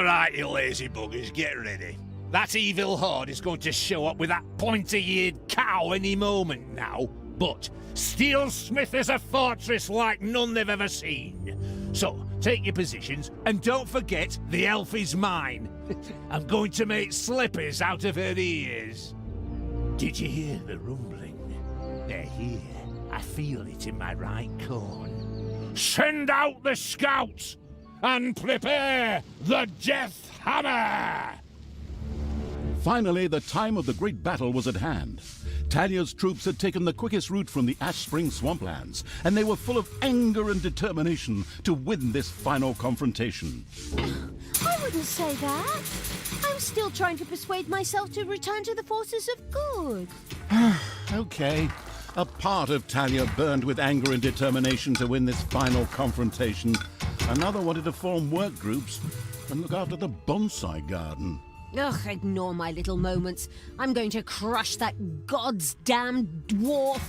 All right, you lazy buggers, get ready. That evil horde is going to show up with that pointy-eared cow any moment now. But Steelsmith is a fortress like none they've ever seen. So, take your positions, and don't forget the elf is mine. I'm going to make slippers out of her ears. Did you hear the rumbling? They're here. I feel it in my right corn. Send out the scouts and prepare the death hammer! Finally, the time of the great battle was at hand. Talia's troops had taken the quickest route from the Ash Spring swamplands, and they were full of anger and determination to win this final confrontation. I wouldn't say that. I'm still trying to persuade myself to return to the forces of good. Okay. A part of Talia burned with anger and determination to win this final confrontation. Another wanted to form work groups and look after the bonsai garden. Ugh, ignore my little moments. I'm going to crush that god's damn dwarf.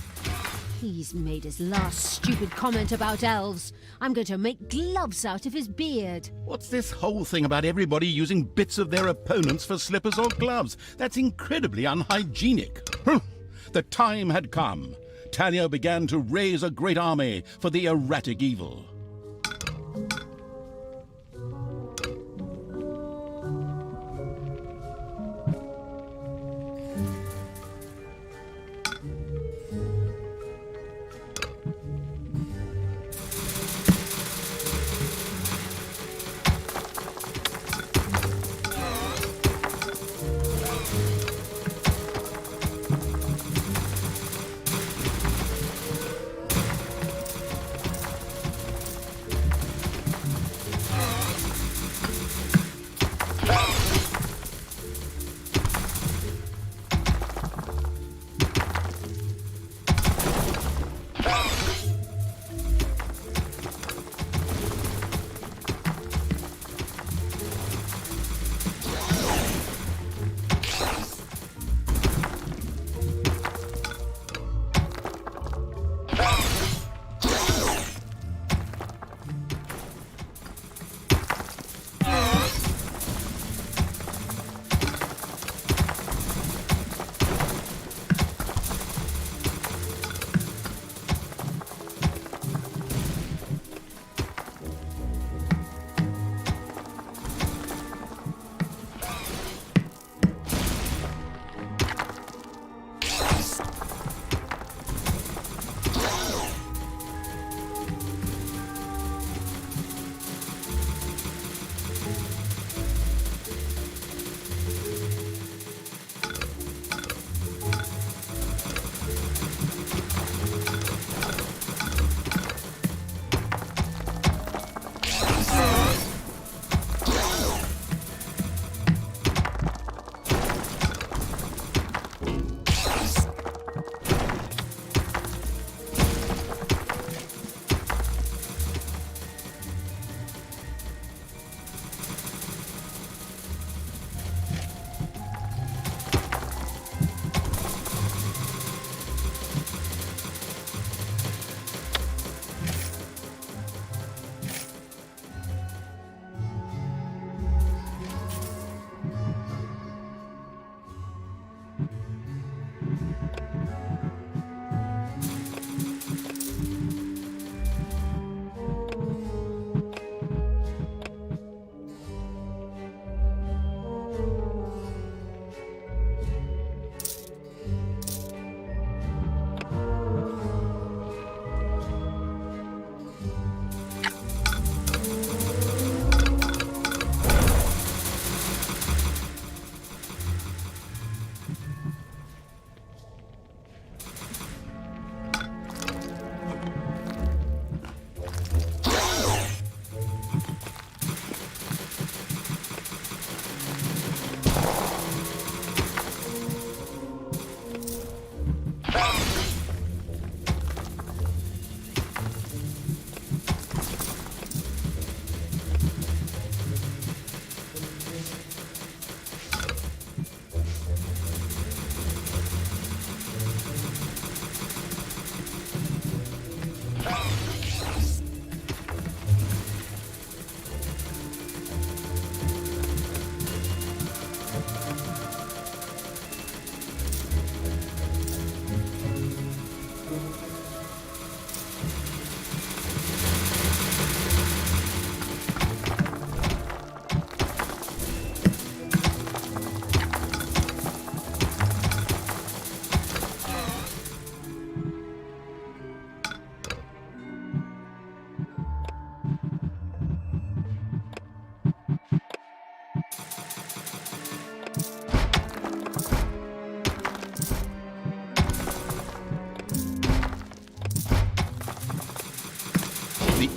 He's made his last stupid comment about elves. I'm going to make gloves out of his beard. What's this whole thing about everybody using bits of their opponents for slippers or gloves? That's incredibly unhygienic. The time had come. Talia began to raise a great army for the erratic evil.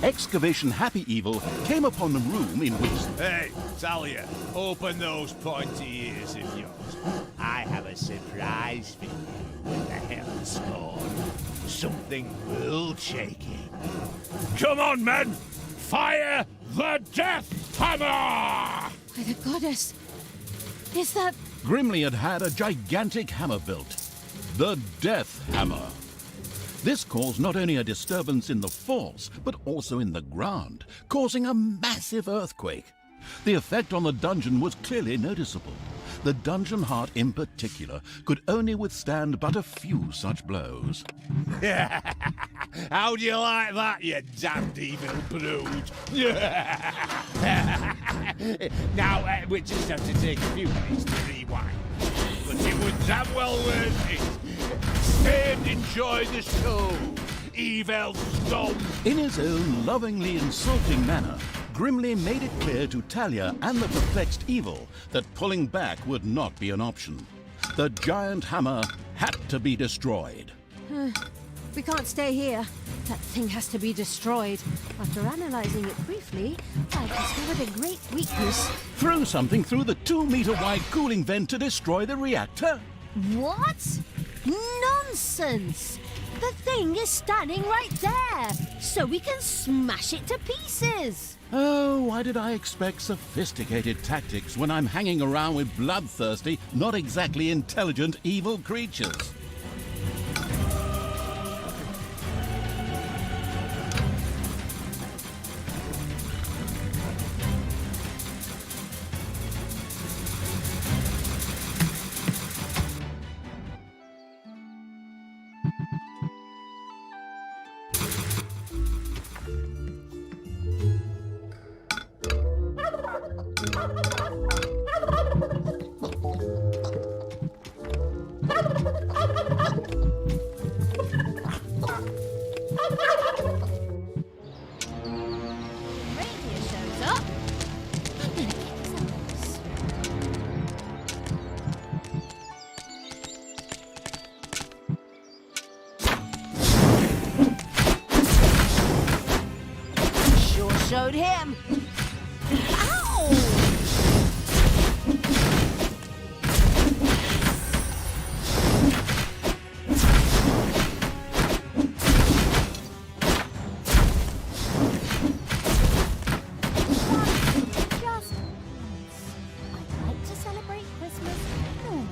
excavation happy evil came upon the room in which... Hey, Talia, open those pointy ears of yours. I have a surprise for you with the Hell's Spawn. Something world-shaking. Come on, men! Fire the Death Hammer! By the goddess, is that... Grimly had a gigantic hammer built. The Death Hammer. This caused not only a disturbance in the force, but also in the ground, causing a massive earthquake. The effect on the dungeon was clearly noticeable. The dungeon heart in particular could only withstand but a few such blows. How do you like that, you damned evil brood? Now, we just have to take a few minutes to rewind. But it was damn well worth it. Stay and enjoy the show, evil scum. In his own lovingly insulting manner, Grimly made it clear to Talia and the perplexed evil that pulling back would not be an option. The giant hammer had to be destroyed. We can't stay here. That thing has to be destroyed. After analyzing it briefly, I discovered a great weakness. Throw something through the 2-meter-wide cooling vent to destroy the reactor? What? Nonsense! The thing is standing right there, so we can smash it to pieces. Oh, why did I expect sophisticated tactics when I'm hanging around with bloodthirsty, not exactly intelligent evil creatures? Reindeer shows up. Sure showed him. Ow! Just once. I'd like to celebrate Christmas normally.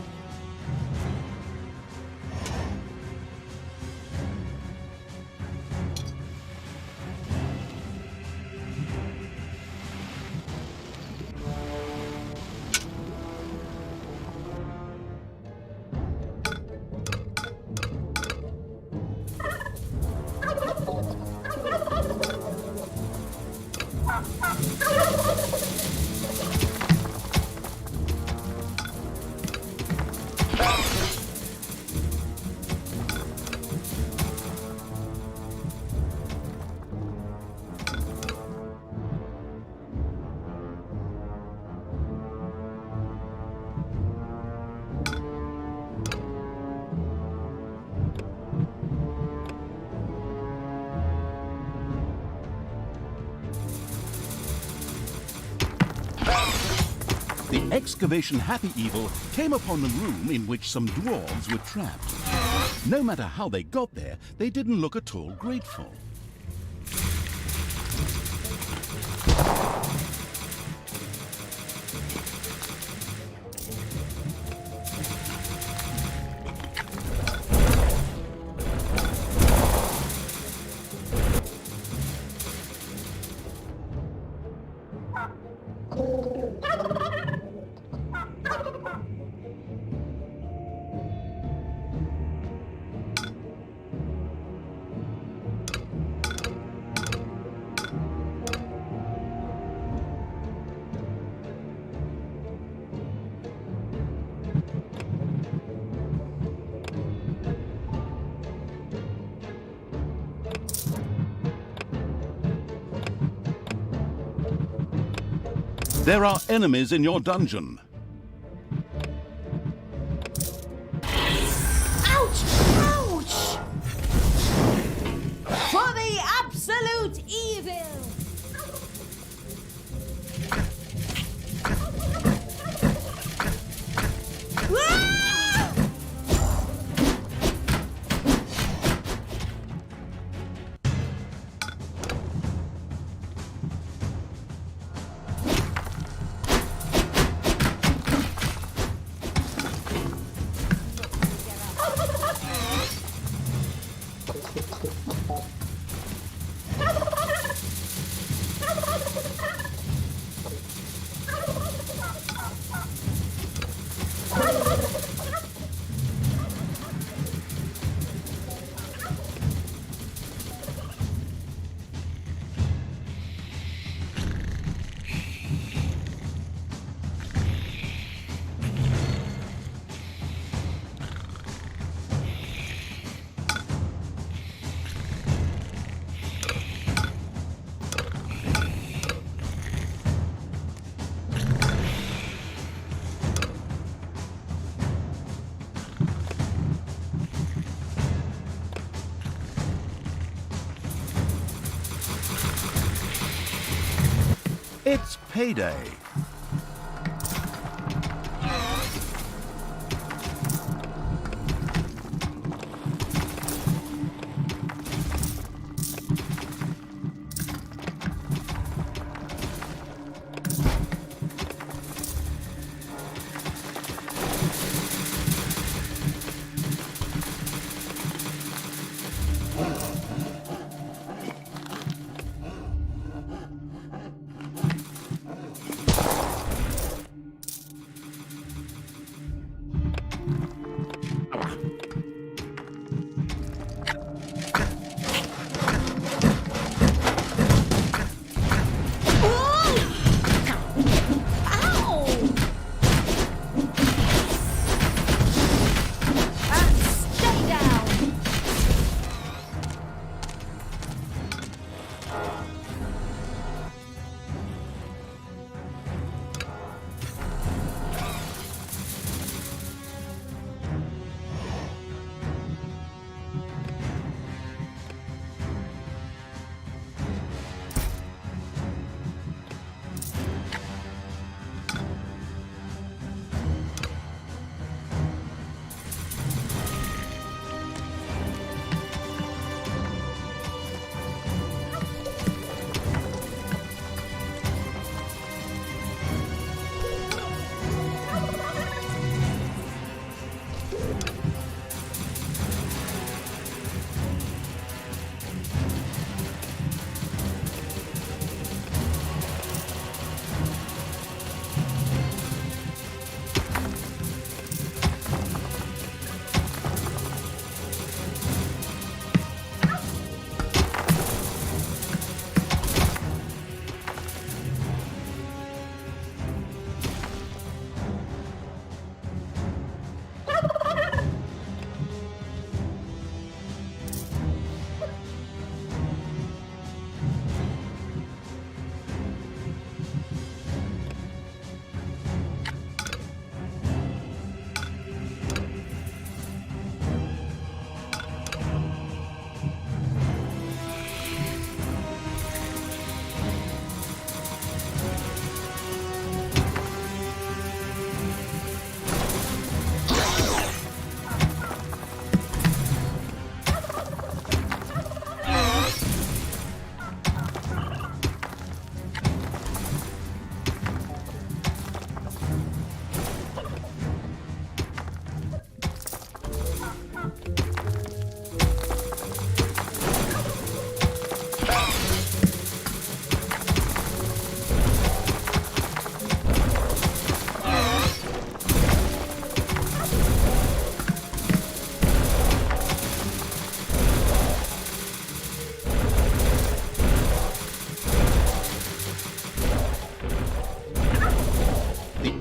The excavation happy evil came upon the room in which some dwarves were trapped. No matter how they got there, they didn't look at all grateful. There are enemies in your dungeon. Ouch! Ouch! For the absolute evil! payday.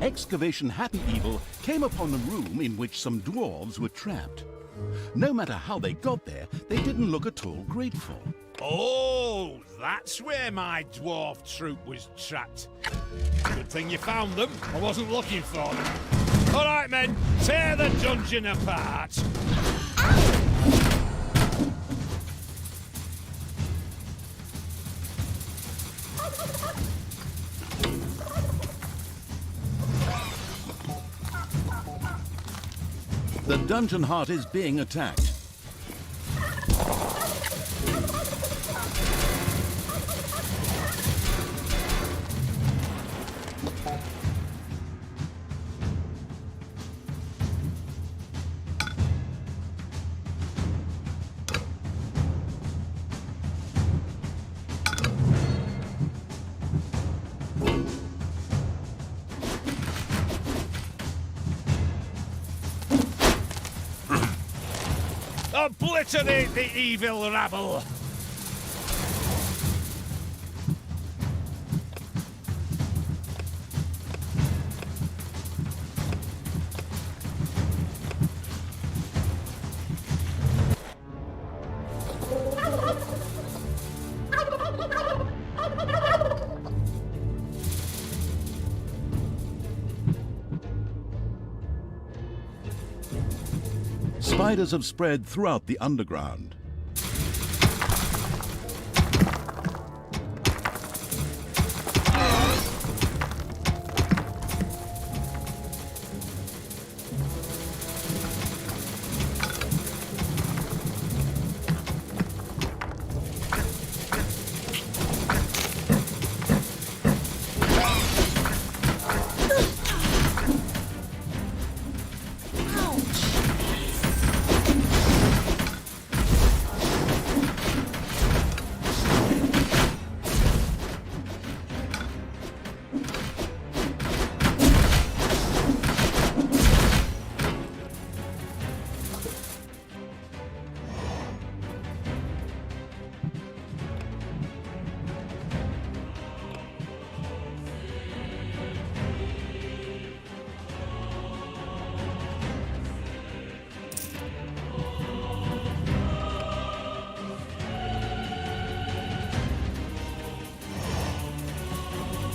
Excavation Happy Evil came upon a room in which some dwarves were trapped. No matter how they got there, they didn't look at all grateful. Oh, that's where my dwarf troop was trapped. Good thing you found them. I wasn't looking for them. All right, men, tear the dungeon apart. The dungeon heart is being attacked. Obliterate the evil rabble! Spiders have spread throughout the underground.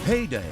payday.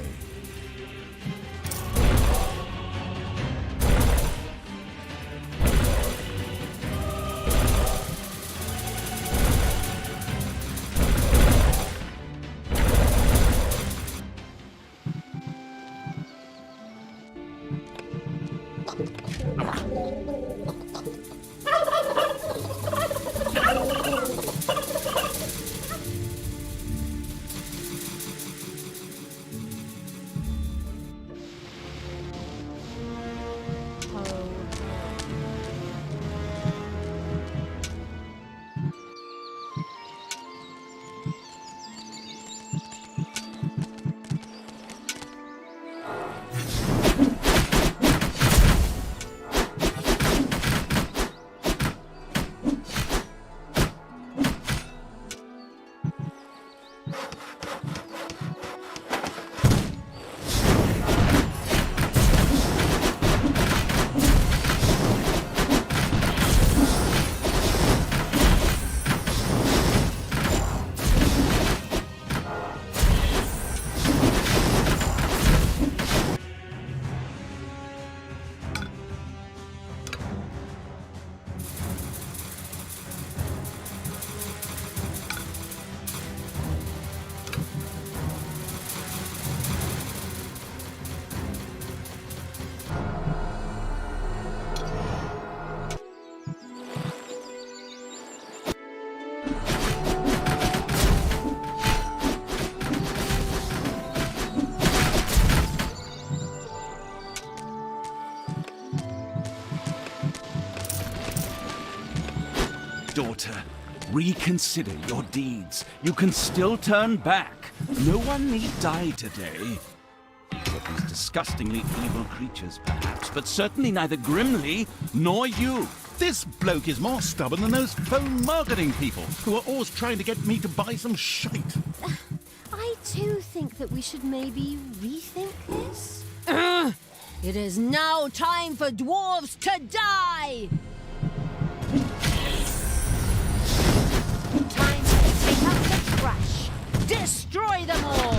Daughter, reconsider your deeds. You can still turn back. No one need die today. Except these disgustingly evil creatures, perhaps, but certainly neither Grimly nor you. This bloke is more stubborn than those phone marketing people who are always trying to get me to buy some shite. I too think that we should maybe rethink this. It is now time for dwarves to die! Time to take out the trash. Destroy them all!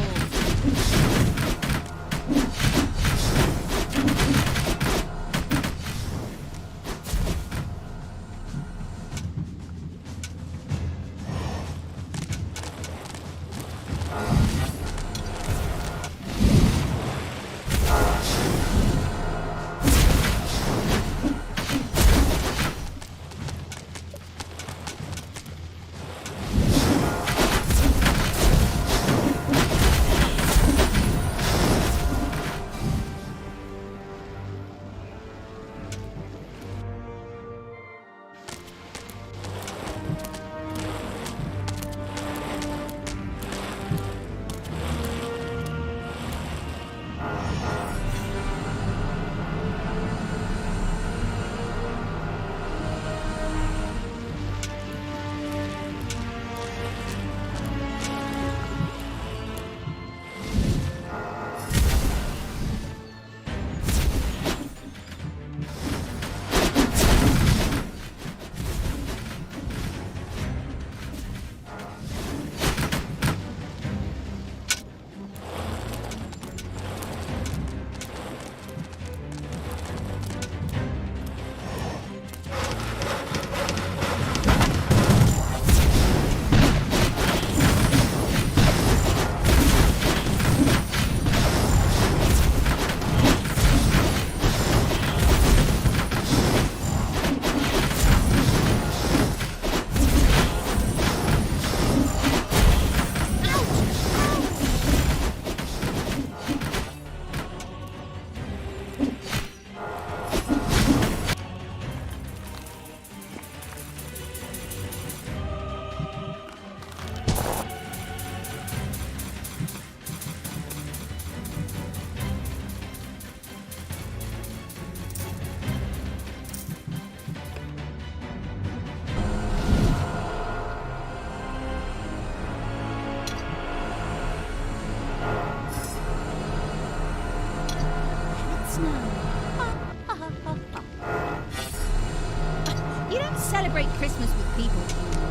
You don't celebrate Christmas with people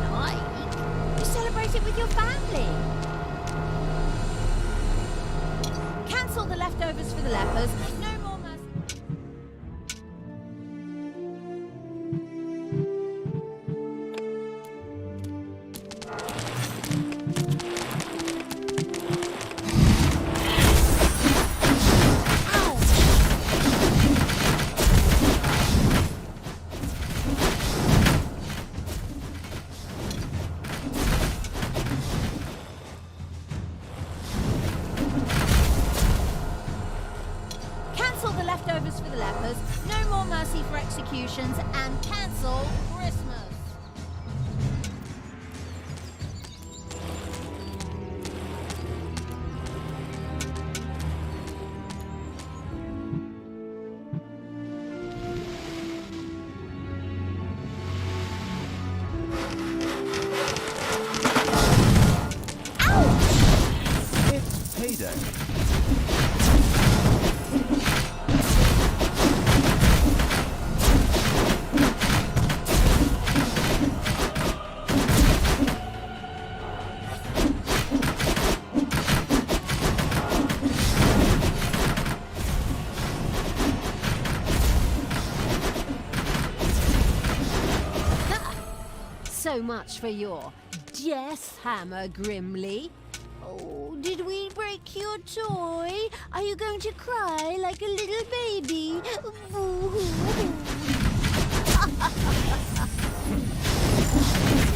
you like. You celebrate it with your family. Cancel the leftovers for the lepers. No more mercy. Cancel the leftovers for the lepers. No more mercy for executions. And cancel Christmas. It's payday. So much for your death hammer, Grimly. Oh, did we break your toy? Are you going to cry like a little baby?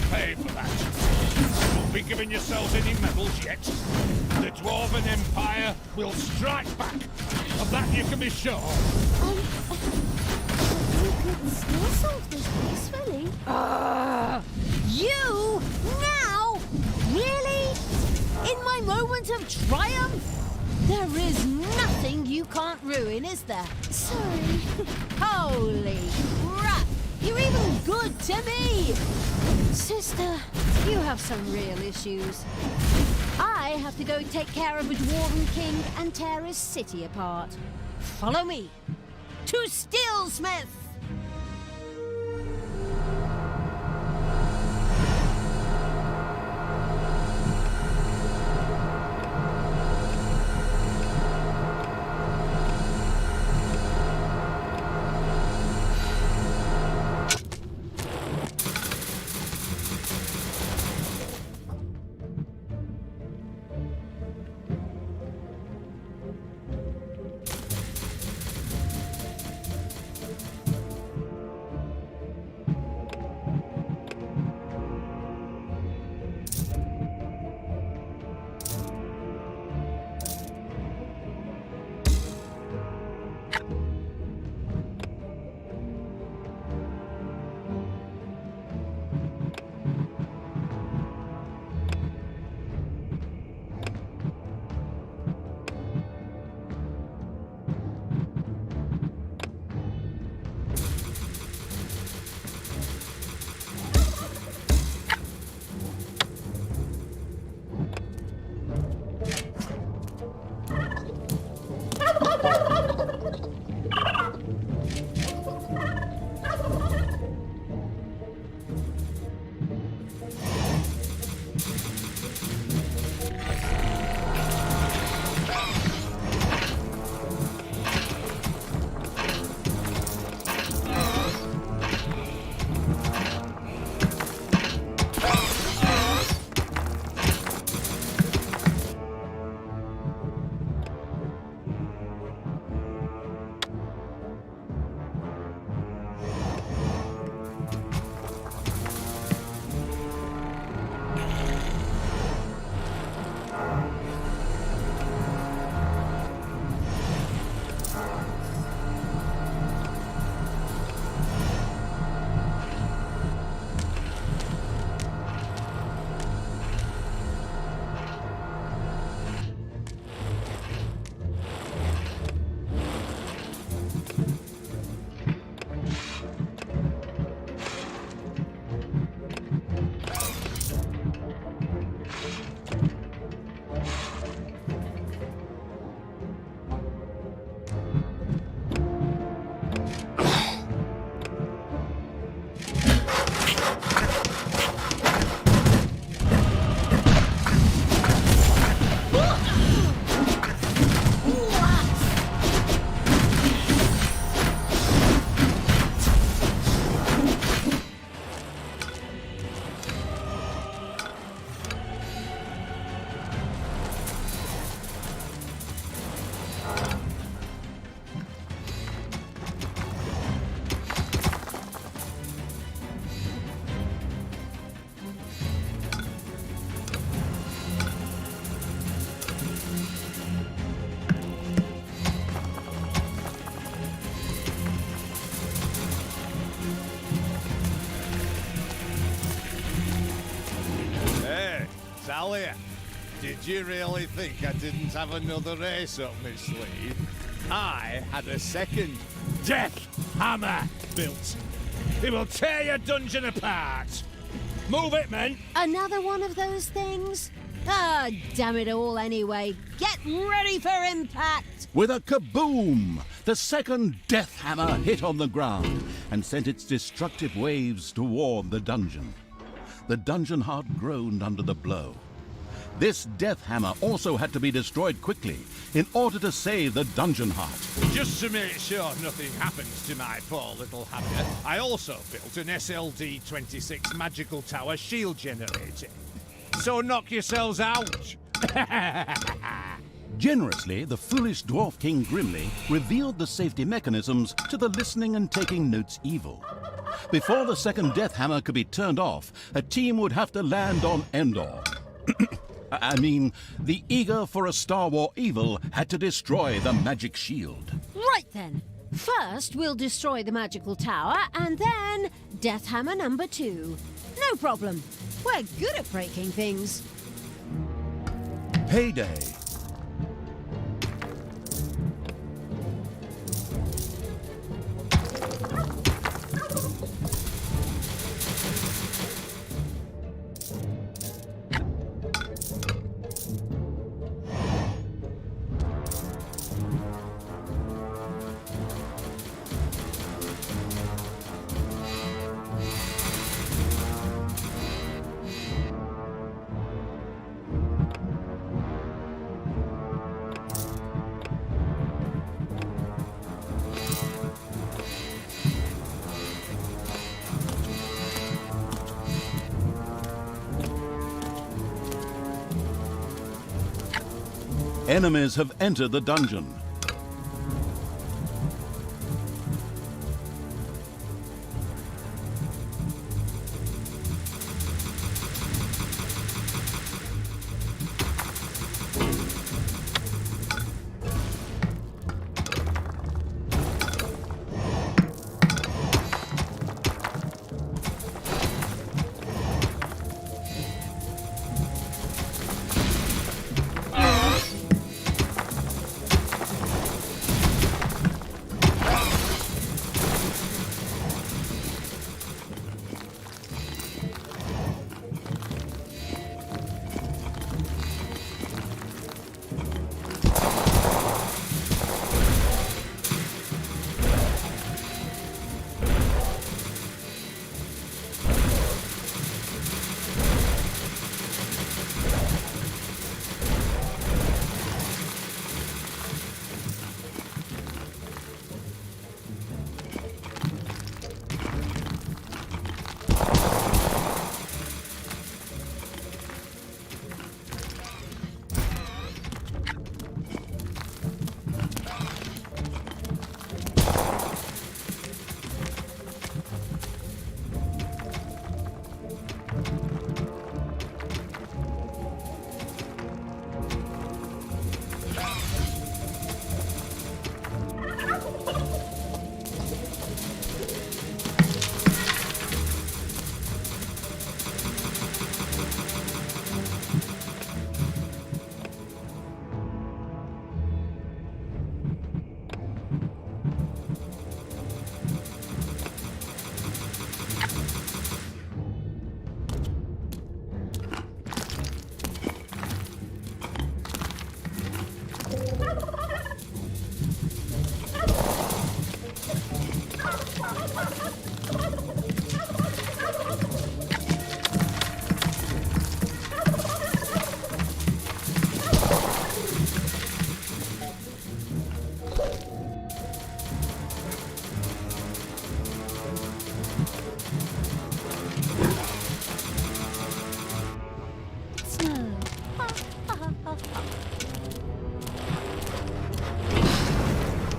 Pay for that. Don't be giving yourselves any medals yet. The Dwarven Empire will strike back. Of that you can be sure. We could still solve this peacefully. You? Now? Really? In my moment of triumph? There is nothing you can't ruin, is there? Sorry. Holy crap! You're even good to me! Sister, you have some real issues. I have to go take care of a Dwarven king and tear his city apart. Follow me to Steelsmith! Talia, did you really think I didn't have another ace up my sleeve? I had a second Death Hammer built. It will tear your dungeon apart. Move it, men! Another one of those things? Ah, damn it all anyway. Get ready for impact! With a kaboom, the second death hammer hit on the ground and sent its destructive waves toward the dungeon. The dungeon heart groaned under the blow. This death hammer also had to be destroyed quickly in order to save the dungeon heart. Just to make sure nothing happens to my poor little hammer, I also built an SLD-26 magical tower shield generator. So knock yourselves out! Generously, the foolish Dwarf King Grimly revealed the safety mechanisms to the listening and taking notes evil. Before the second death hammer could be turned off, a team would have to land on Endor. I mean, the eager for a Star War evil had to destroy the magic shield. Right then. First, we'll destroy the magical tower, and then Death Hammer number 2. No problem. We're good at breaking things. Payday. Enemies have entered the dungeon.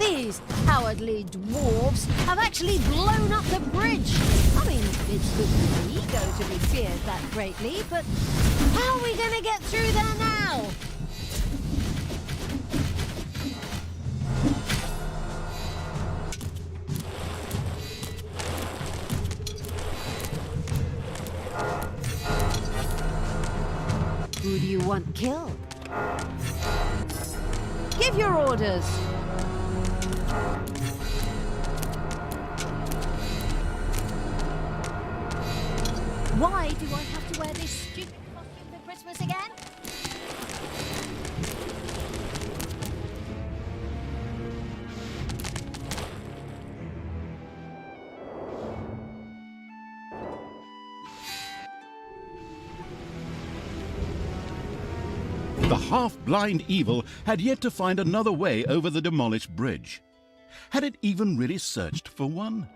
These cowardly dwarves have actually blown up the bridge. I mean, it's good for the ego to be feared that greatly, but how are we going to get through there now? Good you want killed? Give your orders. Why do I have to wear this stupid costume for Christmas again? The half-blind evil had yet to find another way over the demolished bridge. Had it even really searched for one?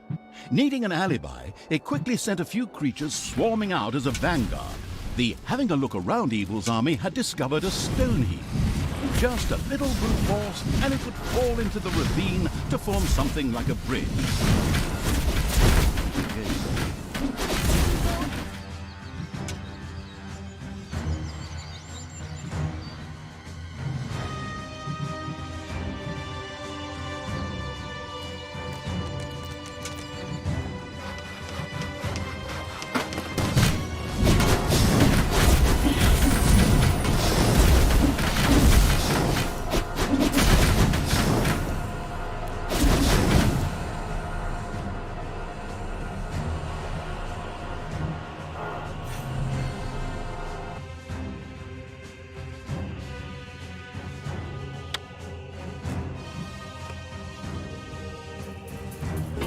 Needing an alibi, it quickly sent a few creatures swarming out as a vanguard. The having a look around evil's army had discovered a stone heap. Just a little brute force, and it would fall into the ravine to form something like a bridge.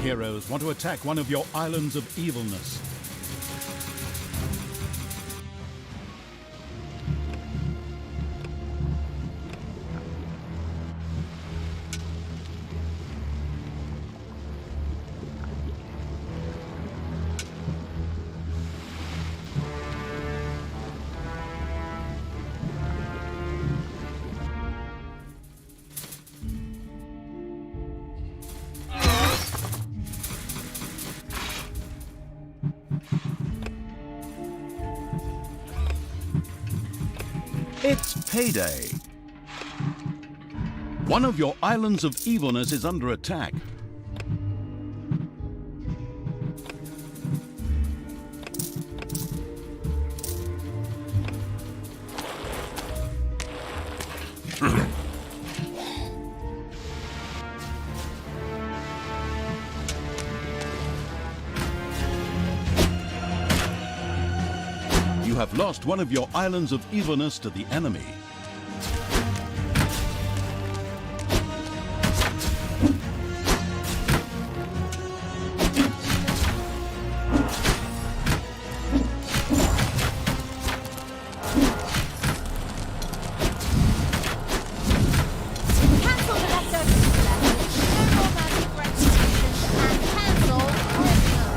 Heroes want to attack one of your islands of evilness. It's payday. One of your islands of evilness is under attack. You have lost one of your islands of evilness to the enemy. Cancel the leftover levels. No more magic retributions and cancel Christmas.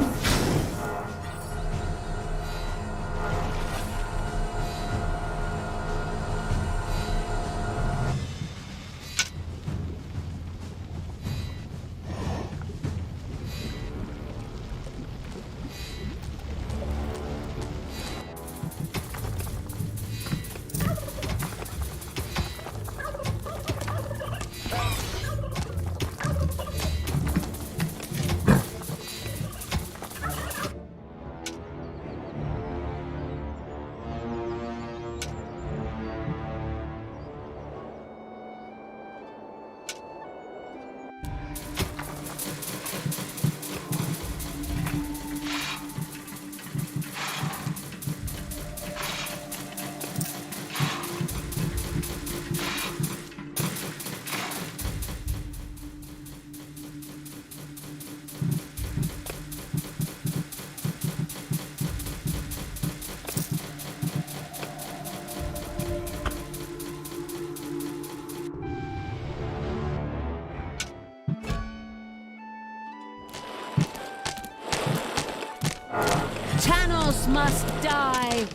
Thanos must die.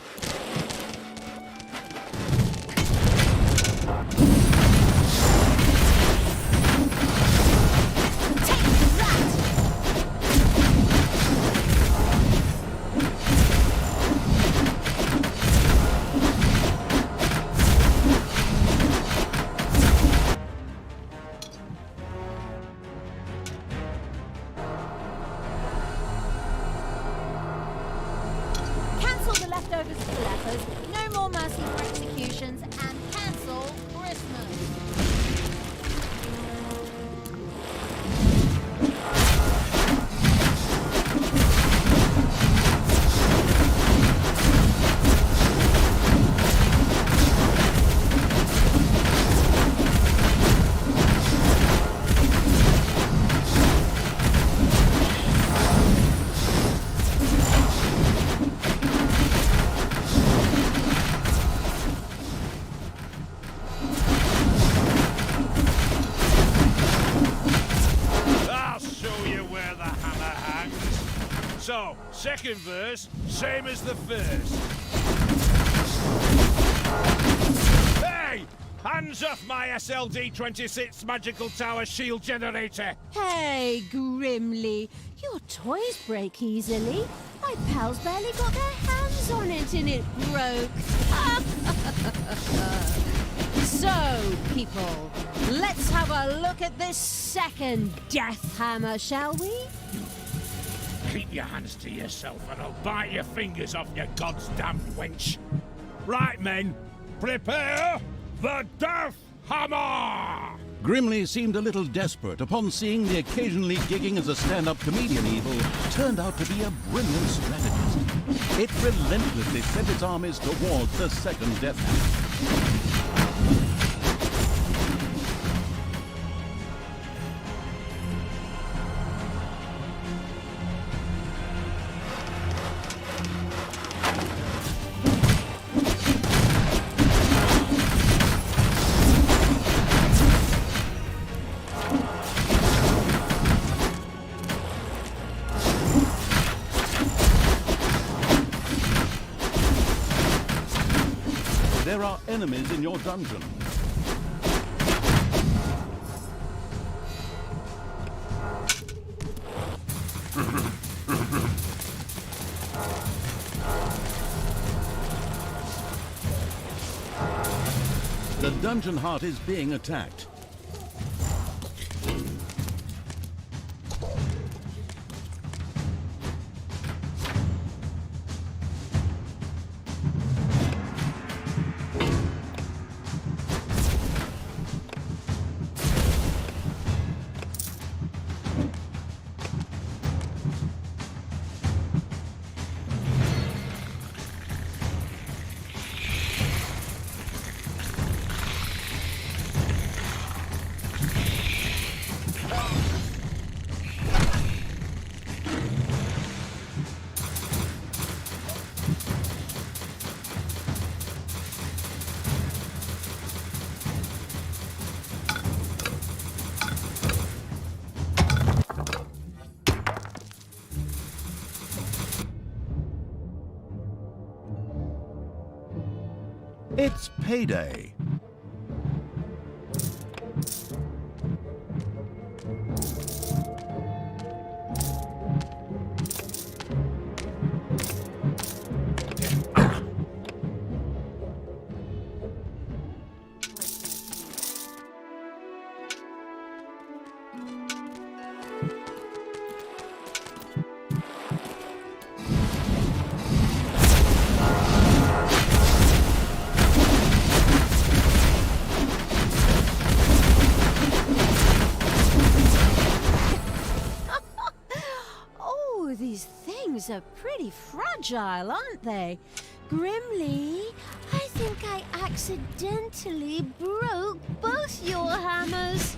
Take that! Cancel the leftovers for the lepers. No your mercy for executions and cancel Christmas. So, second verse, same as the first. Hey! Hands off my SLD-26 magical tower shield generator! Hey, Grimly, your toys break easily. My pals barely got their hands on it and it broke. So, people, let's have a look at this second death hammer, shall we? Keep your hands to yourself and I'll bite your fingers off, you goddamned wench. Right, men, prepare the Death Hammer! Grimly seemed a little desperate upon seeing the occasionally gigging as a stand-up comedian evil turned out to be a brilliant strategist. It relentlessly sent its armies towards the second death hammer. There are enemies in your dungeon. The dungeon heart is being attacked. It's payday. These things are pretty fragile, aren't they? Grimly, I think I accidentally broke both your hammers.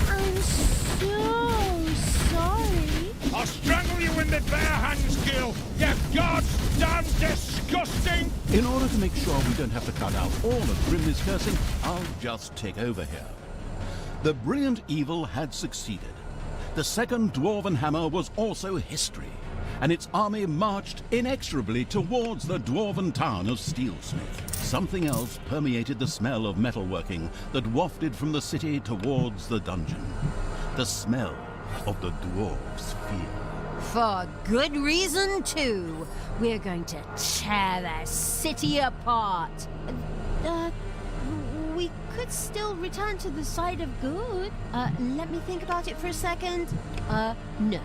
I'm so sorry. I'll strangle you in the bare hands, Gil! You goddamn disgusting! In order to make sure we don't have to cut out all of Grimly's cursing, I'll just take over here. The brilliant evil had succeeded. The second Dwarven Hammer was also history, and its army marched inexorably towards the dwarven town of Steelsmith. Something else permeated the smell of metalworking that wafted from the city towards the dungeon. The smell of the dwarves' fear. For good reason, too. We're going to tear their city apart. We could still return to the side of good. Let me think about it for a second. No.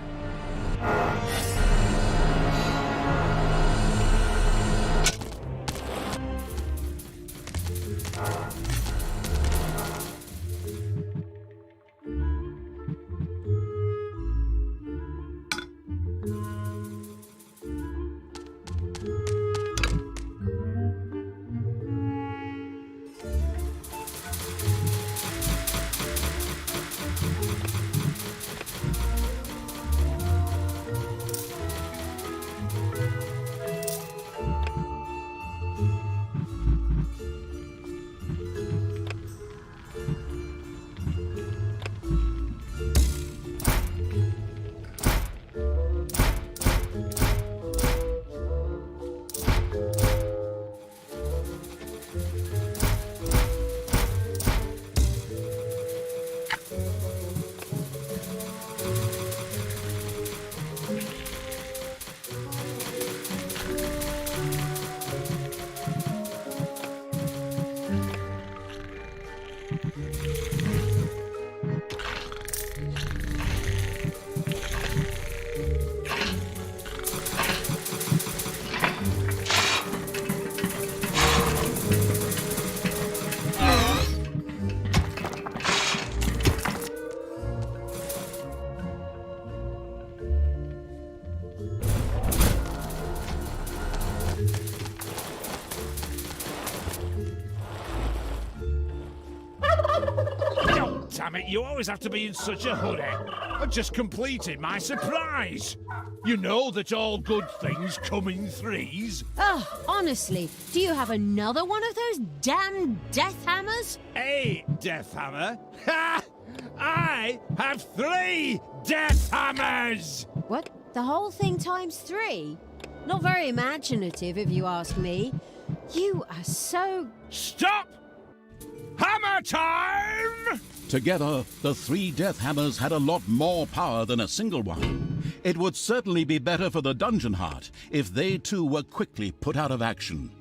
damn it, you always have to be in such a hurry. I just completed my surprise. You know that all good things come in threes. Oh, honestly, do you have another one of those damn death hammers? A death hammer? Ha! I have 3 death hammers! What? The whole thing times 3? Not very imaginative, if you ask me. You are so... Stop! Hammer time! Together, the 3 death hammers had a lot more power than a single one. It would certainly be better for the dungeon heart if they too were quickly put out of action.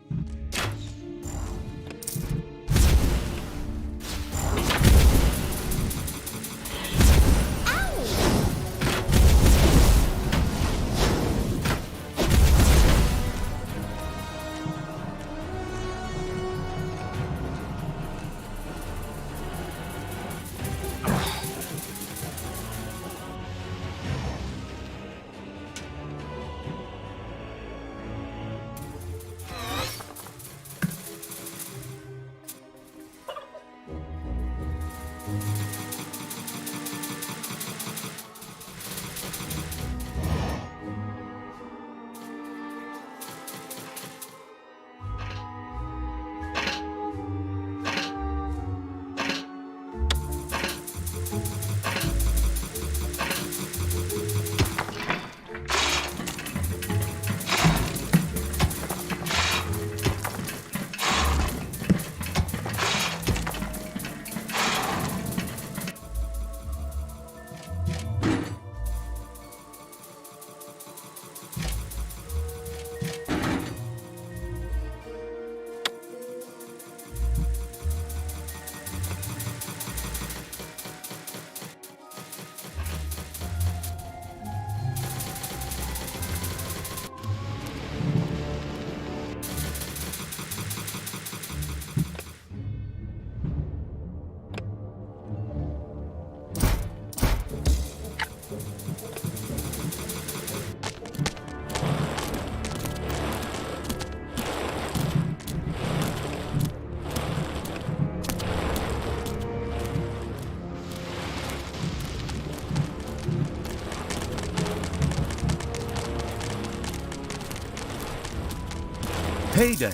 Payday.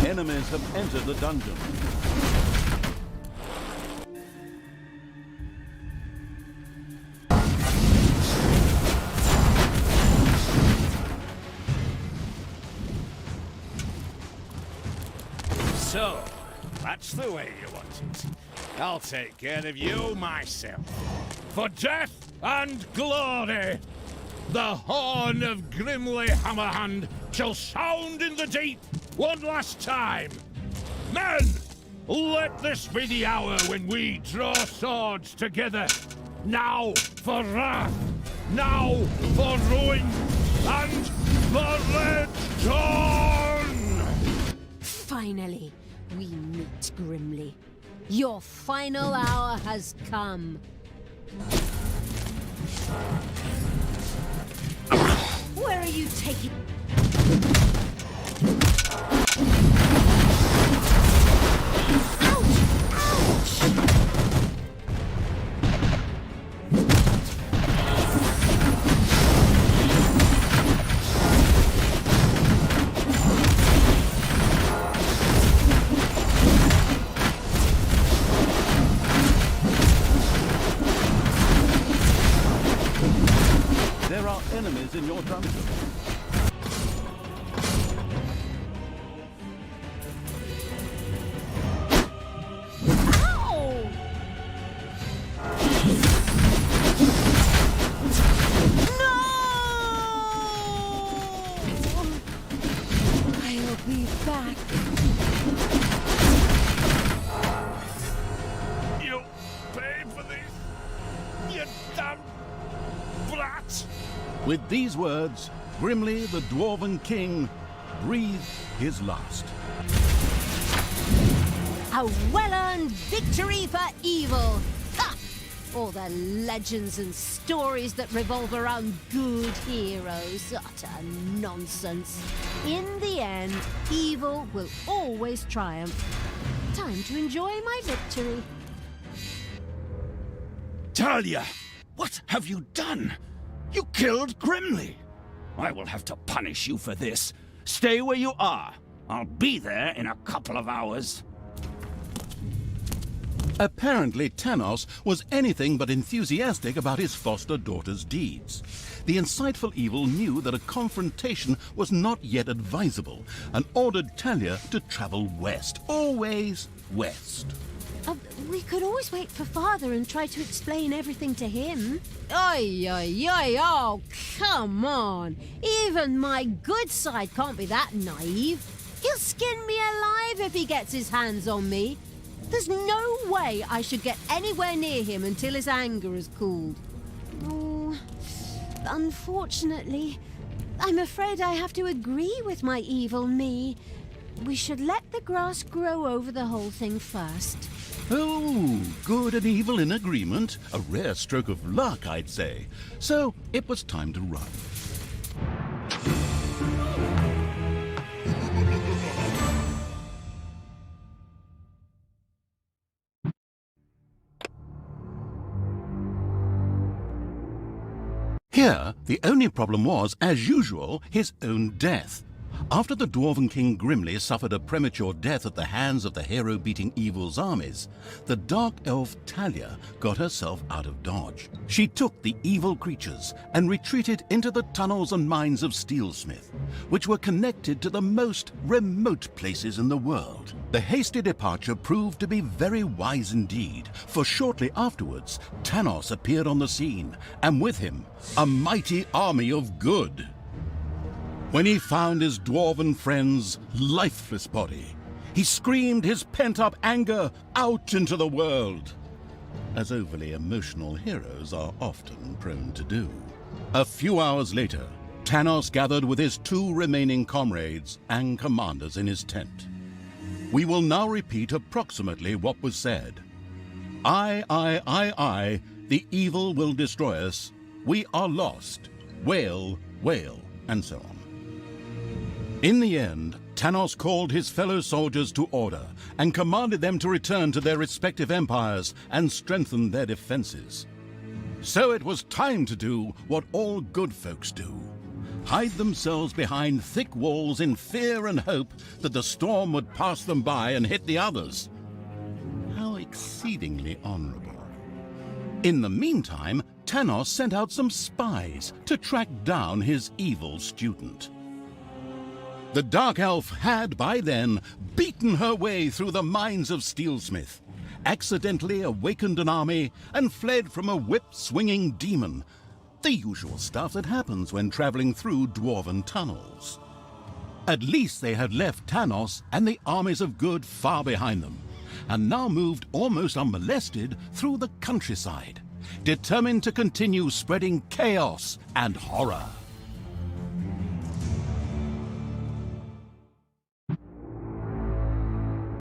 Enemies have entered the dungeon. So, that's the way you want it. I'll take care of you myself. For death and glory, the horn of Grimly Hammerhand shall sound in the deep one last time. Men, let this be the hour when we draw swords together. Now for wrath, now for ruin, and for red dawn! Finally, we meet Grimly. Your final hour has come. Where are you taking... I'll be back. You pay for this, you damn brat! With these words, Grimly the Dwarven King breathed his last. A well-earned victory for evil! Ha! All the legends and stories that revolve around good heroes. Utter nonsense. In the end, evil will always triumph. Time to enjoy my victory. Talia, what have you done? You killed Grimly. I will have to punish you for this. Stay where you are. I'll be there in a couple of hours. Apparently, Tanos was anything but enthusiastic about his foster daughter's deeds. The insightful evil knew that a confrontation was not yet advisable and ordered Talia to travel west, always west. We could always wait for Father and try to explain everything to him. Oi, oi, oi, oh, come on. Even my good side can't be that naive. He'll skin me alive if he gets his hands on me. There's no way I should get anywhere near him until his anger has cooled. Oh, unfortunately, I'm afraid I have to agree with my evil me. We should let the grass grow over the whole thing first. Oh, good and evil in agreement. A rare stroke of luck, I'd say. So it was time to run. Here, the only problem was, as usual, his own death. After the Dwarven King Grimly suffered a premature death at the hands of the hero-beating evil's armies, the dark elf Talia got herself out of dodge. She took the evil creatures and retreated into the tunnels and mines of Steelsmith, which were connected to the most remote places in the world. The hasty departure proved to be very wise indeed, for shortly afterwards, Tanos appeared on the scene, and with him, a mighty army of good. When he found his dwarven friend's lifeless body, he screamed his pent-up anger out into the world, as overly emotional heroes are often prone to do. A few hours later, Tanos gathered with his 2 remaining comrades and commanders in his tent. We will now repeat approximately what was said. I, the evil will destroy us. We are lost. Wail, wail, and so on. In the end, Tanos called his fellow soldiers to order and commanded them to return to their respective empires and strengthen their defenses. So it was time to do what all good folks do: hide themselves behind thick walls in fear and hope that the storm would pass them by and hit the others. How exceedingly honorable. In the meantime, Tanos sent out some spies to track down his evil student. The Dark Elf had, by then, beaten her way through the mines of Steelsmith, accidentally awakened an army, and fled from a whip-swinging demon. The usual stuff that happens when traveling through dwarven tunnels. At least they had left Tanos and the armies of good far behind them, and now moved almost unmolested through the countryside, determined to continue spreading chaos and horror.